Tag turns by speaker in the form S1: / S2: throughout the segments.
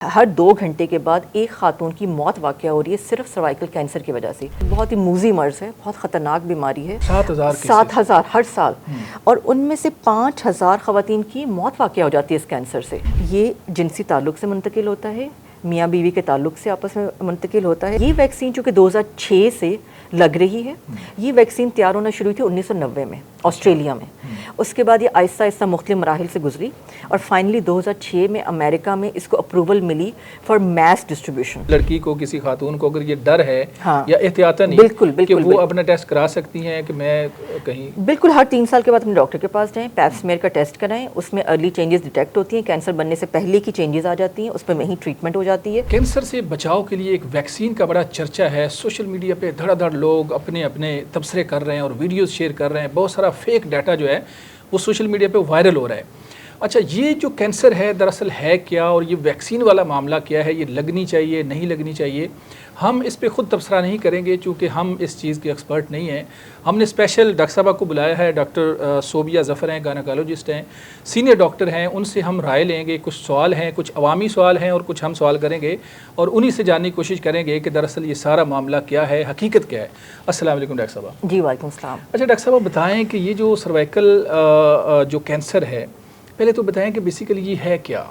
S1: ہر 2 گھنٹے کے بعد ایک خاتون کی موت واقع ہو رہی ہے صرف سروائیکل کینسر کی وجہ سے۔ بہت ہی موذی مرض ہے، بہت خطرناک بیماری ہے۔ 7,000 ہر سال، اور ان میں سے 5,000 خواتین کی موت واقع ہو جاتی ہے اس کینسر سے۔ یہ جنسی تعلق سے منتقل ہوتا ہے، میاں بیوی کے تعلق سے آپس میں منتقل ہوتا ہے۔ یہ ویکسین چونکہ 2006 سے لگ رہی ہے، یہ ویکسین تیار ہونا شروع تھی 1990 میں آسٹریلیا میں۔ اس کے بعد یہ آہستہ آہستہ مختلف مراحل سے گزری اور فائنلی 2006 میں امریکہ میں اس کو اپروول ملی فار میس ڈسٹریبیوشن۔
S2: لڑکی کو، کسی خاتون کو اگر یہ ڈر ہے یا احتیاطاً
S1: بالکل
S2: کہ وہ اپنا ٹیسٹ کرا سکتی ہیں کہ میں کہیں
S1: بالکل ہر 3 سال کے بعد اپنے ڈاکٹر کے پاس جائیں، پیپ سمیئر کا ٹیسٹ کرائیں، اس میں ارلی چینجز ڈیٹیکٹ ہوتی ہیں، کینسر بننے سے پہلے کی چینجز آ جاتی ہیں، اس پہ وہیں ٹریٹمنٹ ہو جاتی ہے۔
S2: کینسر سے بچاؤ کے لیے ایک ویکسین کا بڑا چرچا ہے، سوشل میڈیا پہ دھڑا دھڑ لوگ اپنے تبصرے کر رہے ہیں اور ویڈیوز شیئر کر رہے ہیں، بہت سارا فیک ڈیٹا جو ہے وہ سوشل میڈیا پہ وائرل ہو رہا ہے۔ اچھا، یہ جو کینسر ہے دراصل ہے کیا، اور یہ ویکسین والا معاملہ کیا ہے؟ یہ لگنی چاہیے نہیں لگنی چاہیے؟ ہم اس پہ خود تبصرہ نہیں کریں گے چونکہ ہم اس چیز کے ایکسپرٹ نہیں ہیں۔ ہم نے اسپیشل ڈاکٹر صاحبہ کو بلایا ہے، ڈاکٹر صوبیہ ظفر ہیں، گائنیکالوجسٹ ہیں، سینئر ڈاکٹر ہیں، ان سے ہم رائے لیں گے۔ کچھ سوال ہیں، کچھ عوامی سوال ہیں اور کچھ ہم سوال کریں گے اور انہی سے جاننے کی کوشش کریں گے کہ دراصل یہ سارا معاملہ کیا ہے، حقیقت کیا ہے۔ السلام علیکم ڈاکٹر صاحبہ۔
S1: جی وعلیکم السلام۔
S2: اچھا ڈاکٹر صاحبہ، بتائیں کہ یہ جو سروائیکل جو کینسر ہے، پہلے تو بتائیں کہ بیسیکلی یہ ہے کیا؟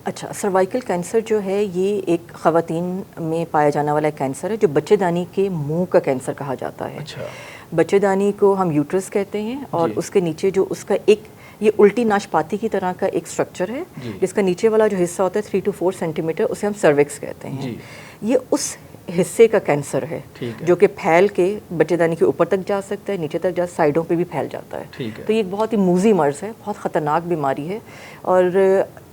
S1: اچھا، سروائیکل کینسر جو ہے یہ ایک خواتین میں پایا جانے والا کینسر ہے جو بچے دانی کے منہ کا کینسر کہا جاتا ہے۔
S2: اچھا،
S1: بچے دانی کو ہم یوٹرس کہتے ہیں اور اس کے نیچے جو اس کا ایک یہ الٹی ناشپاتی کی طرح کا ایک سٹرکچر ہے، جس کا نیچے والا جو حصہ ہوتا ہے 3 to 4 سینٹی میٹر، اسے ہم سروکس کہتے ہیں۔ یہ اس حصے کا کینسر ہے جو کہ پھیل کے بچے دانی کے اوپر تک جا سکتا ہے، نیچے تک سائڈوں پہ بھی پھیل جاتا ہے۔ تو یہ ایک بہت ہی موذی مرض ہے، بہت خطرناک بیماری ہے، اور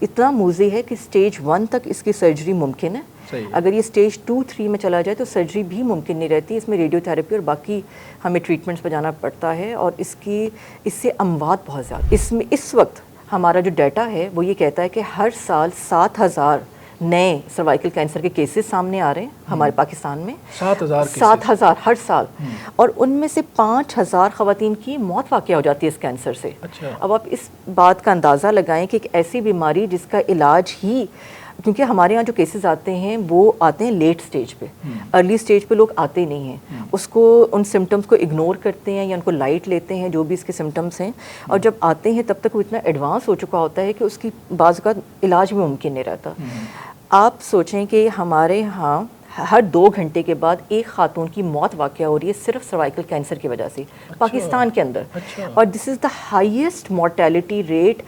S1: اتنا موذی ہے کہ سٹیج 1 تک اس کی سرجری ممکن ہے۔ اگر یہ سٹیج 2, 3 میں چلا جائے تو سرجری بھی ممکن نہیں رہتی، اس میں ریڈیو تھراپی اور باقی ہمیں ٹریٹمنٹس پہ جانا پڑتا ہے، اور اس سے اموات بہت زیادہ۔ اس وقت ہمارا جو ڈیٹا ہے وہ یہ کہتا ہے کہ ہر سال 7,000 نئے سروائیکل کینسر کے کیسز سامنے آ رہے ہیں ہمارے پاکستان میں۔ 7,000 ہر سال، اور ان میں سے 5,000 خواتین کی موت واقع ہو جاتی ہے اس کینسر سے۔ اب آپ اس بات کا اندازہ لگائیں کہ ایک ایسی بیماری جس کا علاج ہی، کیونکہ ہمارے یہاں جو کیسز آتے ہیں وہ آتے ہیں لیٹ سٹیج پہ، ارلی سٹیج پہ لوگ آتے نہیں ہیں، اس کو ان سمٹمز کو اگنور کرتے ہیں یا ان کو لائٹ لیتے ہیں جو بھی اس کے سمٹمز ہیں، اور جب آتے ہیں تب تک وہ اتنا ایڈوانس ہو چکا ہوتا ہے کہ اس کی بعض اوقات علاج بھی ممکن نہیں رہتا۔ آپ سوچیں کہ ہمارے ہاں ہر 2 گھنٹے کے بعد ایک خاتون کی موت واقع ہو رہی ہے صرف سروائیکل کینسر کی وجہ سے پاکستان کے اندر، اور this is the highest mortality rate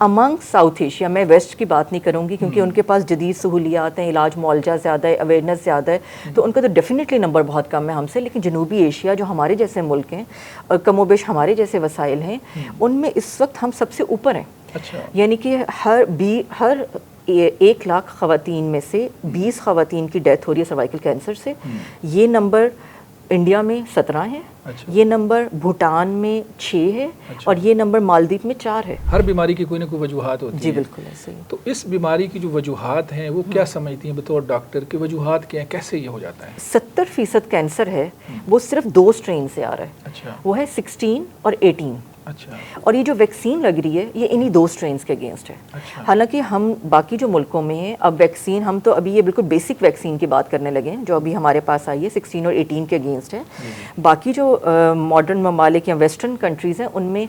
S1: among South Asia. میں ویسٹ کی بات نہیں کروں گی کیونکہ ان کے پاس جدید سہولیات ہیں، علاج معالجہ زیادہ ہے، اویئرنیس زیادہ ہے، تو ان کا تو ڈیفینیٹلی نمبر بہت کم ہے ہم سے، لیکن جنوبی ایشیا جو ہمارے جیسے ملک ہیں اور کم و بیش ہمارے جیسے وسائل ہیں، ان میں اس وقت ہم سب سے اوپر ہیں۔ یعنی کہ ہر 1 لاکھ خواتین میں سے 20 خواتین کی ڈیتھ ہو رہی ہے سروائیکل کینسر سے۔ یہ نمبر انڈیا میں 17 ہے، یہ نمبر بھوٹان میں 6 ہے، اور یہ نمبر مالدیپ میں 4 ہے۔
S2: ہر بیماری کی کوئی نہ کوئی وجوہات ہوتی ہیں۔
S1: جی بالکل ایسے ہی۔
S2: تو اس بیماری کی جو وجوہات ہیں وہ کیا سمجھتی ہیں بطور ڈاکٹر کہ وجوہات کیا ہیں، کیسے یہ ہو جاتا ہے؟
S1: 70% کینسر ہے وہ صرف 2 سٹرین سے آ رہا ہے، وہ ہے 16 اور 18۔ اور یہ جو ویکسین لگ رہی ہے یہ انہی 2 سٹرینز کے اگینسٹ ہے۔ حالانکہ ہم باقی جو ملکوں میں ہیں اب ویکسین، ہم تو ابھی یہ بالکل بیسک ویکسین کی بات کرنے لگے ہیں جو ابھی ہمارے پاس آئی ہے 16 اور 18 کے اگینسٹ ہے۔ باقی جو ماڈرن ممالک یا ویسٹرن کنٹریز ہیں ان میں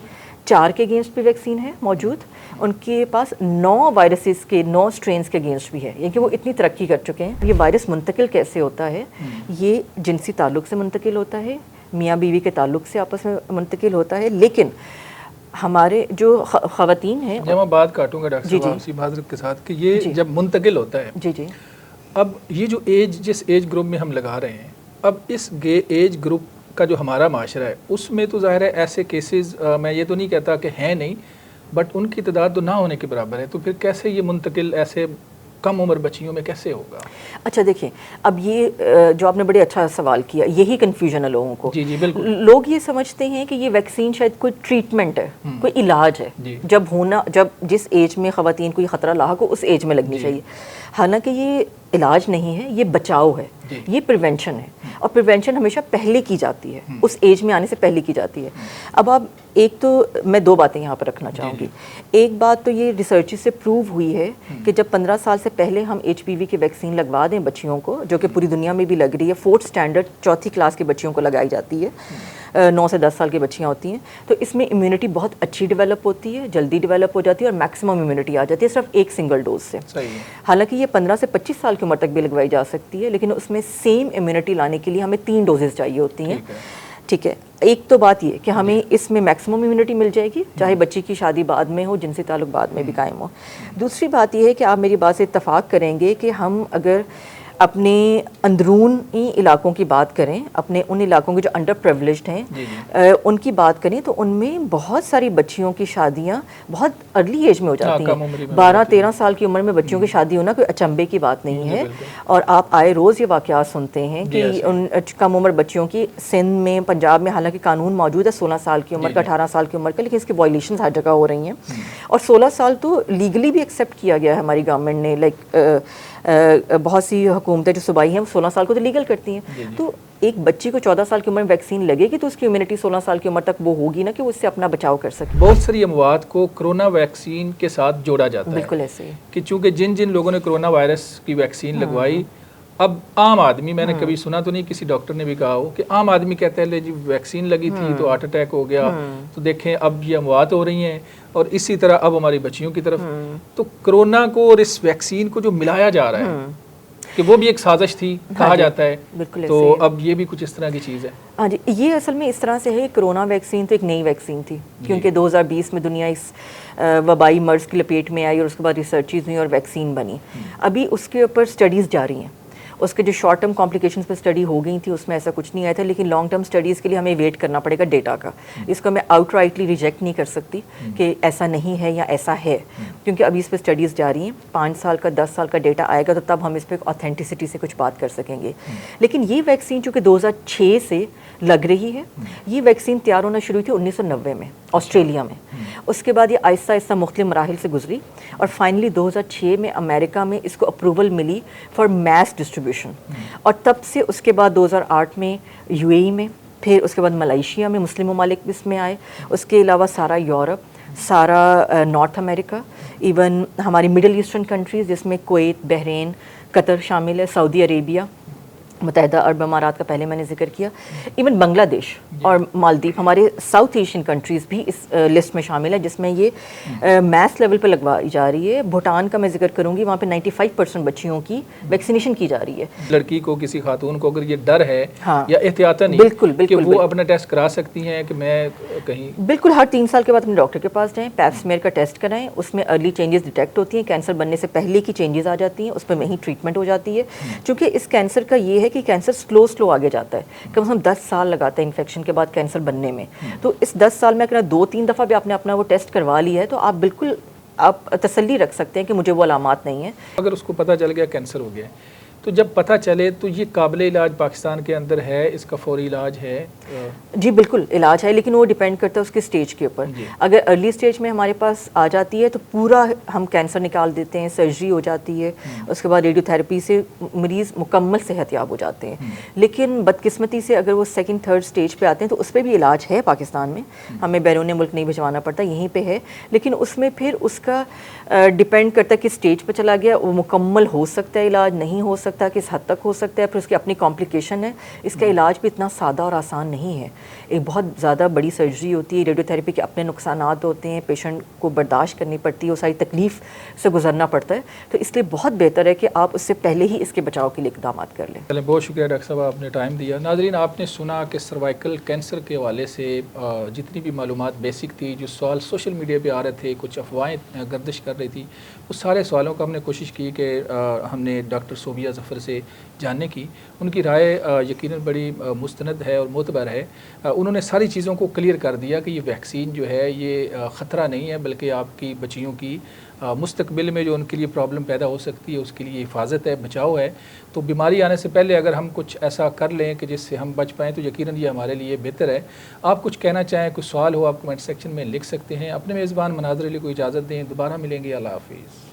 S1: 4 کے اگینسٹ بھی ویکسین ہے موجود، ان کے پاس 9 وائرسز کے 9 سٹرینز کے اگینسٹ بھی ہے، یعنی کہ وہ اتنی ترقی کر چکے ہیں۔ یہ وائرس منتقل کیسے ہوتا ہے؟ یہ جنسی تعلق سے منتقل ہوتا ہے، میاں بیوی کے تعلق سے آپس میں منتقل ہوتا ہے، لیکن ہمارے جو خواتین ہیں،
S2: جب میں بات کاٹوں گا ڈاکٹر صاحب اسی معذرت کے ساتھ کہ یہ جب منتقل ہوتا ہے، اب یہ جو جس ایج گروپ میں ہم لگا رہے ہیں، اب اس ایج گروپ کا جو ہمارا معاشرہ ہے اس میں تو ظاہر ہے ایسے کیسز، میں یہ تو نہیں کہتا کہ ہیں نہیں، بٹ ان کی تعداد تو نہ ہونے کے برابر ہے، تو پھر کیسے یہ منتقل ایسے کم عمر بچیوں میں کیسے ہوگا؟
S1: اچھا دیکھیں، اب یہ جو آپ نے بڑے اچھا سوال کیا، یہی کنفیوژن ہے لوگوں کو۔
S2: جی بالکل،
S1: لوگ یہ سمجھتے ہیں کہ یہ ویکسین شاید کوئی ٹریٹمنٹ ہے، کوئی علاج ہے، جب جس ایج میں خواتین کو یہ خطرہ لاحق ہو اس ایج میں لگنی چاہیے، حالانکہ یہ علاج نہیں ہے، یہ بچاؤ ہے، یہ پریونشن ہے، اور پریونشن ہمیشہ پہلے کی جاتی ہے، اس ایج میں آنے سے پہلے کی جاتی ہے۔ اب آپ ایک تو میں دو باتیں یہاں پر رکھنا چاہوں گی۔ ایک بات تو یہ ریسرچ سے پروو ہوئی ہے کہ جب 15 سال سے پہلے ہم HPV کی ویکسین لگوا دیں بچیوں کو، جو کہ پوری دنیا میں بھی لگ رہی ہے، 4th اسٹینڈرڈ 4تھی کلاس کی بچیوں کو لگائی جاتی ہے، 9 سے 10 سال کی بچیاں ہوتی ہیں، تو اس میں امیونٹی بہت اچھی ڈیولپ ہوتی ہے، جلدی ڈیولپ ہو جاتی ہے، اور میکسیمم امیونٹی آ جاتی ہے صرف ایک سنگل ڈوز سے۔ حالانکہ یہ 15 سے 25 سال کی عمر تک بھی لگوائی جا سکتی ہے، لیکن اس میں سیم امیونٹی لانے کے لیے ہمیں 3 ڈوزز چاہیے ہوتی ہیں۔ ٹھیک ہے، ایک تو بات یہ کہ ہمیں اس میں میکسیمم امیونٹی مل جائے گی، چاہے بچی کی شادی بعد میں ہو، جنسی تعلق بعد میں بھی قائم ہو۔ دوسری بات یہ ہے کہ آپ میری بات سے اتفاق کریں گے کہ ہم اگر اپنے اندرونی علاقوں کی بات کریں، اپنے ان علاقوں کے جو انڈر پریولیجڈ ہیں ان کی بات کریں، تو ان میں بہت ساری بچیوں کی شادیاں بہت ارلی ایج میں ہو جاتی ہیں۔ 12-13 سال کی عمر میں بچیوں کی شادی ہونا کوئی اچنبے کی بات نہیں ہے، اور آپ آئے روز یہ واقعات سنتے ہیں کہ ان کم عمر بچیوں کی سندھ میں، پنجاب میں حالانکہ قانون موجود ہے 16 سال کی عمر کا، 18 سال کی عمر کا، لیکن اس کی وائلیشنز ہر جگہ ہو رہی ہیں، اور 16 سال تو لیگلی بھی ایکسیپٹ کیا گیا ہے ہماری گورنمنٹ نے، لائک بہت سی حکومتیں جو صوبائی ہیں وہ 16 سال کو تو لیگل کرتی ہیں۔ تو ایک بچی کو 14 سال کی عمر میں ویکسین لگے گی تو اس کی امیونٹی 16 سال کی عمر تک وہ ہوگی نا کہ وہ اس سے اپنا بچاؤ کر سکے۔
S2: بہت ساری اموات کو کرونا ویکسین کے ساتھ جوڑا جاتا ہے،
S1: بالکل ایسے ہی
S2: کہ چونکہ جن لوگوں نے کرونا وائرس کی ویکسین لگوائی، اب عام آدمی، میں نے کبھی سنا تو نہیں، کسی ڈاکٹر نے بھی کہا ہو کہ عام آدمی کہتا ہے لے جی ویکسین لگی تھی تو ہارٹ اٹیک ہو گیا، تو دیکھیں اب یہ اموات ہو رہی ہیں، اور اسی طرح اب ہماری بچیوں کی طرف تو کرونا کو اور اس ویکسین کو جو ملایا جا رہا ہے کہ وہ بھی ایک سازش تھی کہا جاتا ہے، تو اب یہ بھی کچھ اس طرح کی چیز ہے۔
S1: ہاں جی، یہ اصل میں اس طرح سے ہے کہ کرونا ویکسین تو ایک نئی ویکسین تھی، کیونکہ 2020 میں دنیا اس وبائی مرض کی لپیٹ میں آئی، اور اس کے بعد ریسرچز ہوئی اور ویکسین بنی۔ ابھی اس کے اوپر اسٹڈیز جاری ہیں، اس کے جو شارٹ ٹرم کمپلیکیشنز پہ اسٹڈی ہو گئی تھی اس میں ایسا کچھ نہیں آیا تھا، لیکن لانگ ٹرم اسٹڈیز کے لیے ہمیں ویٹ کرنا پڑے گا ڈیٹا کا۔ اس کو میں آؤٹ رائٹلی ریجیکٹ نہیں کر سکتی کہ ایسا نہیں ہے یا ایسا ہے، کیونکہ ابھی اس پہ اسٹڈیز جاری ہیں، 5 سال کا 10 سال کا ڈیٹا آئے گا تو تب ہم اس پہ آتھینٹسٹی سے کچھ بات کر سکیں گے۔ لیکن یہ ویکسین چونکہ 2006 سے لگ رہی ہے، یہ ویکسین تیار ہونا شروع ہوئی تھی 1990 میں آسٹریلیا میں، اس کے بعد یہ آہستہ آہستہ مختلف مراحل سے گزری، اور فائنلی 2006 میں امریکہ میں اس کو اپروول ملی فار میس ڈسٹریبیوشن، اور تب سے اس کے بعد 2008 میں UAE میں، پھر اس کے بعد ملائیشیا میں، مسلم ممالک بھی اس میں آئے، اس کے علاوہ سارا یورپ، سارا نارتھ امریکہ، ایون ہماری مڈل ایسٹرن کنٹریز جس میں کویت، بحرین، قطر شامل ہے، سعودی عربیہ، متحدہ عرب امارات کا پہلے میں نے ذکر کیا، ایون بنگلہ دیش اور مالدیپ، ہمارے ساؤتھ ایشین کنٹریز بھی اس لسٹ میں شامل ہے جس میں یہ میس لیول پہ لگوائی جا رہی ہے۔ بھوٹان کا میں ذکر کروں گی، وہاں پہ 95% بچیوں کی ویکسینیشن کی جا رہی ہے۔
S2: لڑکی کو، کسی خاتون کو اگر یہ ڈر ہے یا احتیاطاً کہ وہ اپنا ٹیسٹ کرا سکتی ہیں کہ میں کہیں، بالکل
S1: ہر 3 سال کے بعد اپنے ڈاکٹر کے پاس جائیں، پیپ سمیئر کا ٹیسٹ کرائیں، اس میں ارلی چینجز ڈیٹیکٹ ہوتی ہیں، کینسر بننے سے پہلے کی چینجز آ جاتی ہیں، اس پہ وہیں ٹریٹمنٹ ہو جاتی ہے۔ چونکہ اس کینسر کا یہ ہے کہ کینسر سلو آگے جاتا ہے، کم سے کم 10 سال لگاتا ہے انفیکشن کے بعد کینسر بننے میں، تو اس 10 سال میں اگر 2-3 دفعہ بھی آپ نے اپنا وہ ٹیسٹ کروا لیا ہے تو آپ بالکل آپ تسلی رکھ سکتے ہیں کہ مجھے وہ علامات نہیں ہیں۔
S2: اگر اس کو پتہ چل گیا کینسر ہو گیا تو جب پتہ چلے تو یہ قابل علاج پاکستان کے اندر ہے، اس کا فوری علاج ہے؟
S1: جی بالکل علاج ہے، لیکن وہ ڈیپینڈ کرتا ہے اس کے اسٹیج کے اوپر۔ اگر ارلی اسٹیج میں ہمارے پاس آ جاتی ہے تو پورا ہم کینسر نکال دیتے ہیں، سرجری ہو جاتی ہے، اس کے بعد ریڈیو تھراپی سے مریض مکمل صحت یاب ہو جاتے ہیں۔ لیکن بدقسمتی سے اگر وہ 2nd-3rd اسٹیج پہ آتے ہیں تو اس پہ بھی علاج ہے پاکستان میں، ہمیں بیرون ملک نہیں بھجوانا پڑتا، یہیں پہ ہے، لیکن اس میں پھر اس کا ڈیپینڈ کرتا ہے کہ اسٹیج پہ چلا گیا، وہ مکمل ہو سکتا ہے علاج، نہیں ہو سکتا، کس حد تک ہو سکتا ہے، پھر اس کی اپنی کمپلیکیشن ہے۔ اس کا علاج بھی اتنا سادہ اور آسان نہیں ہے، ایک بہت زیادہ بڑی سرجری ہوتی ہے، ریڈیو تھراپی کے اپنے نقصانات ہوتے ہیں، پیشنٹ کو برداشت کرنی پڑتی ہے، وہ ساری تکلیف سے گزرنا پڑتا ہے، تو اس لیے بہت بہتر ہے کہ آپ اس سے پہلے ہی اس کے بچاؤ کے لیے اقدامات کر لیں۔
S2: چلیں، بہت شکریہ ڈاکٹر صاحب، آپ نے ٹائم دیا۔ ناظرین، آپ نے سنا کہ سروائیکل کینسر کے حوالے سے جتنی بھی معلومات بیسک تھی، جو سوال سوشل میڈیا پہ آ رہے تھے، کچھ افواہیں گردش کر رہی تھی، اس سارے سوالوں کا ہم نے کوشش کی کہ ہم نے ڈاکٹر صوبیہ ظفر سے جاننے کی۔ ان کی رائے یقیناً بڑی مستند ہے اور معتبر ہے۔ انہوں نے ساری چیزوں کو کلیئر کر دیا کہ یہ ویکسین جو ہے یہ خطرہ نہیں ہے، بلکہ آپ کی بچیوں کی مستقبل میں جو ان کے لیے پرابلم پیدا ہو سکتی ہے اس کے لیے حفاظت ہے، بچاؤ ہے۔ تو بیماری آنے سے پہلے اگر ہم کچھ ایسا کر لیں کہ جس سے ہم بچ پائیں تو یقیناً یہ ہمارے لیے بہتر ہے۔ آپ کچھ کہنا چاہیں، کوئی سوال ہو، آپ کمنٹ سیکشن میں لکھ سکتے ہیں۔ اپنے میزبان مناظر علی کو اجازت دیں، دوبارہ ملیں گے، اللہ حافظ۔